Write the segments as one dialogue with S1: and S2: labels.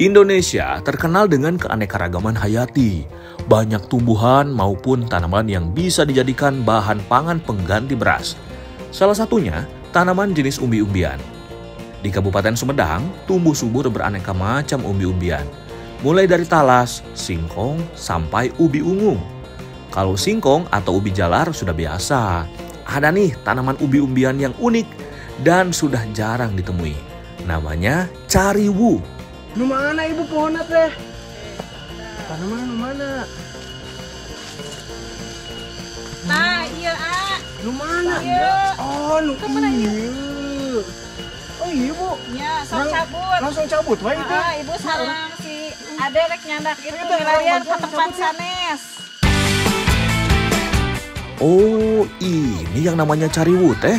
S1: Indonesia terkenal dengan keanekaragaman hayati. Banyak tumbuhan maupun tanaman yang bisa dijadikan bahan pangan pengganti beras. Salah satunya tanaman jenis umbi-umbian. Di Kabupaten Sumedang, tumbuh subur beraneka macam umbi-umbian. Mulai dari talas, singkong, sampai ubi ungu. Kalau singkong atau ubi jalar sudah biasa. Ada nih tanaman ubi-umbian yang unik dan sudah jarang ditemui. Namanya cariwu.
S2: Nu mana ibu pohonnya teh? Tanaman nu mana?
S3: Nah, iya,
S2: Nu mana?
S3: Iya.
S2: Oh, nu iya. Oh iya bu.
S3: Ya, sok cabut.
S2: Langsung cabut, wah itu.
S3: Ibu salam si Ade rek nyandak itu milarian ke tempat sanes.
S1: Oh, ini yang namanya cariwu teh.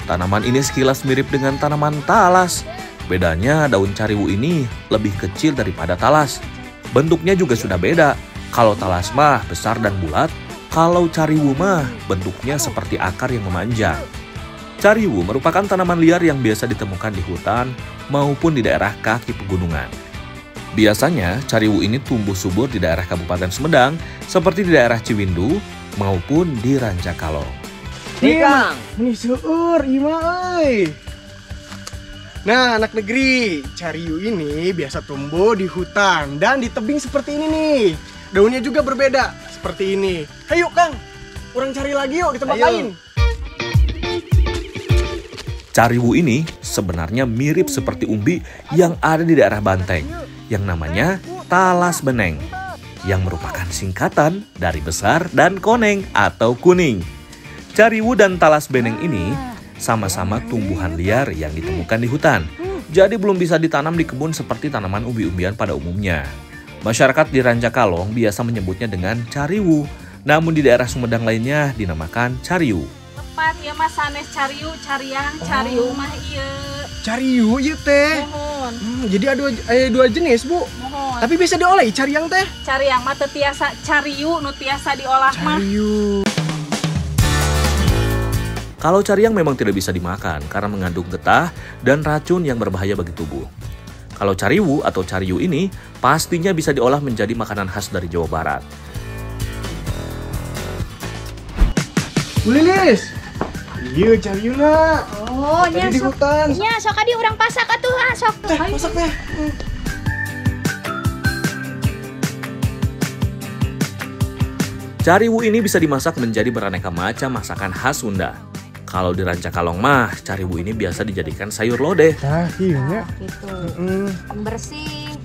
S1: Tanaman ini sekilas mirip dengan tanaman talas. Bedanya daun cariwu ini lebih kecil daripada talas. Bentuknya juga sudah beda. Kalau talas mah besar dan bulat. Kalau cariwu mah bentuknya seperti akar yang memanjang. Cariwu merupakan tanaman liar yang biasa ditemukan di hutan maupun di daerah kaki pegunungan. Biasanya cariwu ini tumbuh subur di daerah Kabupaten Sumedang seperti di daerah Ciwindu maupun di Rancakalong.
S2: Kang, ini seueur ima euy. Nah, anak negeri, cariu ini biasa tumbuh di hutan dan di tebing seperti ini nih. Daunnya juga berbeda, seperti ini. Ayo Kang, orang cari lagi yuk di tempat lain.
S1: Cariwu ini sebenarnya mirip seperti umbi yang ada di daerah Banteng, yang namanya talas beneng, yang merupakan singkatan dari besar dan koneng atau kuning. Cariwu dan talas beneng ini sama-sama tumbuhan liar yang ditemukan di hutan. Jadi belum bisa ditanam di kebun seperti tanaman umbi-umbian pada umumnya. Masyarakat di Rancakalong biasa menyebutnya dengan cariwu, namun di daerah Sumedang lainnya dinamakan cariu.
S3: Tepat ya Mas sanes cariu, cariang, cariu mah ieu.
S2: Cariu ieu teh.
S3: Mohon.
S2: Jadi ada dua jenis, Bu.
S3: Mohon.
S2: Tapi bisa diolah cariang teh.
S3: Cariang mah teu tiasa cariu nu tiasa diolah mah.
S2: Cariu.
S1: Kalau cariang memang tidak bisa dimakan karena mengandung getah dan racun yang berbahaya bagi tubuh. Kalau cariwu atau cariu ini pastinya bisa diolah menjadi makanan khas dari Jawa Barat.
S2: Bu Lilis. Iya cariuna.
S4: Oh,
S2: Tadi di hutan.
S4: nya sok adi urang pasak atuh sok.
S2: Teh, masak teh.
S1: Cariwu ini bisa dimasak menjadi beraneka macam masakan khas Sunda. Kalau di Rancakalong mah, cariwu ini biasa dijadikan sayur lodeh.
S2: Nah, iya.
S4: Gitu.
S2: Heeh.
S4: Bersih.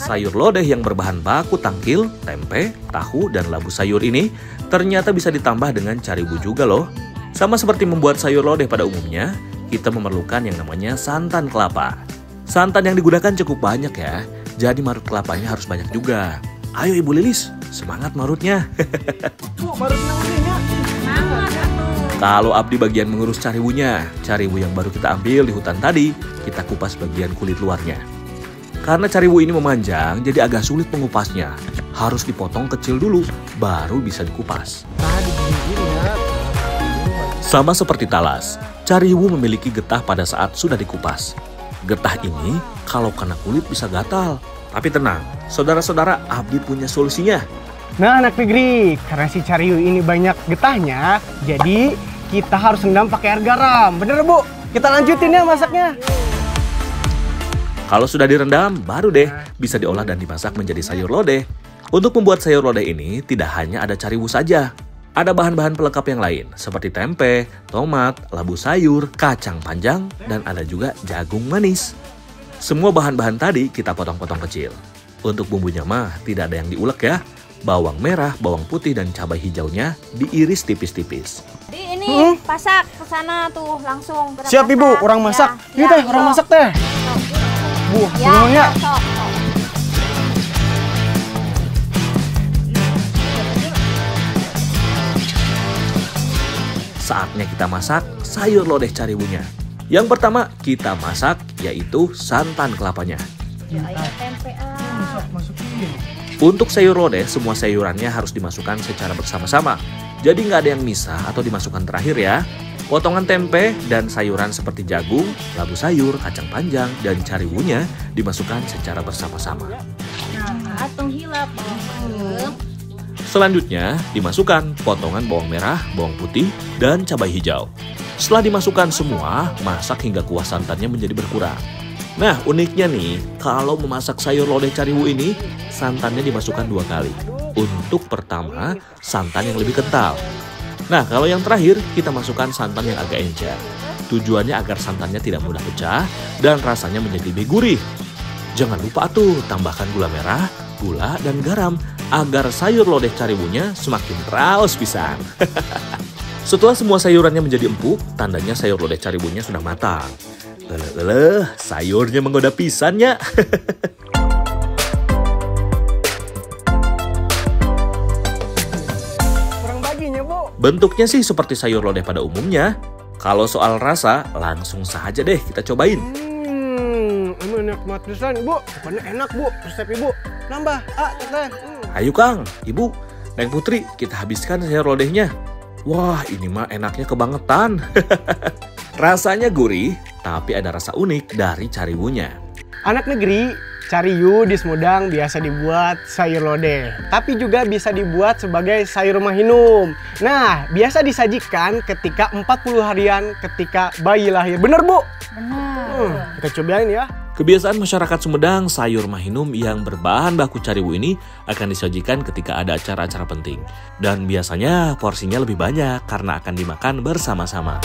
S1: Sayur lodeh yang berbahan baku tangkil, tempe, tahu, dan labu sayur ini ternyata bisa ditambah dengan cariwu juga loh. Sama seperti membuat sayur lodeh pada umumnya, kita memerlukan yang namanya santan kelapa. Santan yang digunakan cukup banyak ya, jadi marut kelapanya harus banyak juga. Ayo Ibu Lilis, semangat marutnya.
S2: Bu, marutnya udah.
S1: Kalau Abdi bagian mengurus cariwunya, cariwu yang baru kita ambil di hutan tadi, kita kupas bagian kulit luarnya. Karena cariwu ini memanjang, jadi agak sulit mengupasnya. Harus dipotong kecil dulu, baru bisa dikupas. Sama seperti talas, cariwu memiliki getah pada saat sudah dikupas. Getah ini kalau kena kulit bisa gatal. Tapi tenang, saudara-saudara, Abdi punya solusinya.
S2: Nah, anak negeri, karena si cariu ini banyak getahnya, jadi kita harus rendam pakai air garam. Bener, Bu? Kita lanjutin ya masaknya.
S1: Kalau sudah direndam, baru deh bisa diolah dan dimasak menjadi sayur lodeh. Untuk membuat sayur lodeh ini tidak hanya ada cariwu saja. Ada bahan-bahan pelengkap yang lain seperti tempe, tomat, labu sayur, kacang panjang, dan ada juga jagung manis. Semua bahan-bahan tadi kita potong-potong kecil. Untuk bumbunya mah tidak ada yang diulek ya. Bawang merah, bawang putih, dan cabai hijaunya diiris tipis-tipis.
S4: Jadi ini pasak ke sana tuh langsung.
S2: Siap Ibu, orang masak. Iya teh, orang masak teh. Bu, semuanya.
S4: Sok.
S1: Saatnya kita masak sayur lodeh cariwunya. Yang pertama kita masak yaitu santan kelapanya.
S4: Tempe
S1: Untuk sayur lodeh, semua sayurannya harus dimasukkan secara bersama-sama. Jadi nggak ada yang misah atau dimasukkan terakhir ya. Potongan tempe dan sayuran seperti jagung, labu sayur, kacang panjang, dan cariwunya dimasukkan secara bersama-sama.
S3: Nah, atung hilap bawang.
S1: Selanjutnya, dimasukkan potongan bawang merah, bawang putih, dan cabai hijau. Setelah dimasukkan semua, masak hingga kuah santannya menjadi berkurang. Nah, uniknya nih, kalau memasak sayur lodeh cariwu ini, santannya dimasukkan 2 kali. Untuk pertama, santan yang lebih kental. Nah, kalau yang terakhir, kita masukkan santan yang agak encer. Tujuannya agar santannya tidak mudah pecah dan rasanya menjadi lebih gurih. Jangan lupa tuh, tambahkan gula merah, gula, dan garam agar sayur lodeh cariwunya semakin raos pisan. Setelah semua sayurannya menjadi empuk, tandanya sayur lodeh cariwunya sudah matang. Sayurnya menggoda pisannya.
S2: Kurang baginya, Bu.
S1: Bentuknya sih seperti sayur lodeh pada umumnya. Kalau soal rasa, langsung saja deh kita cobain.
S2: Emang enak banget pisan, Ibu. Pokoknya enak, Bu. Resep Ibu. Nambah, Teteh.
S1: Ayo Kang, Ibu, Neng Putri, kita habiskan sayur lodehnya. Wah, ini mah enaknya kebangetan. Rasanya gurih, tapi ada rasa unik dari cariwunya.
S2: Anak negeri, cariu di Sumedang biasa dibuat sayur lodeh, tapi juga bisa dibuat sebagai sayur mahinum. Nah, biasa disajikan ketika 40 harian ketika bayi lahir. Bener, Bu?
S3: Benar.
S2: Kita cobain ya.
S1: Kebiasaan masyarakat Sumedang, sayur mahinum yang berbahan baku cariwu ini akan disajikan ketika ada acara-acara penting. Dan biasanya porsinya lebih banyak karena akan dimakan bersama-sama.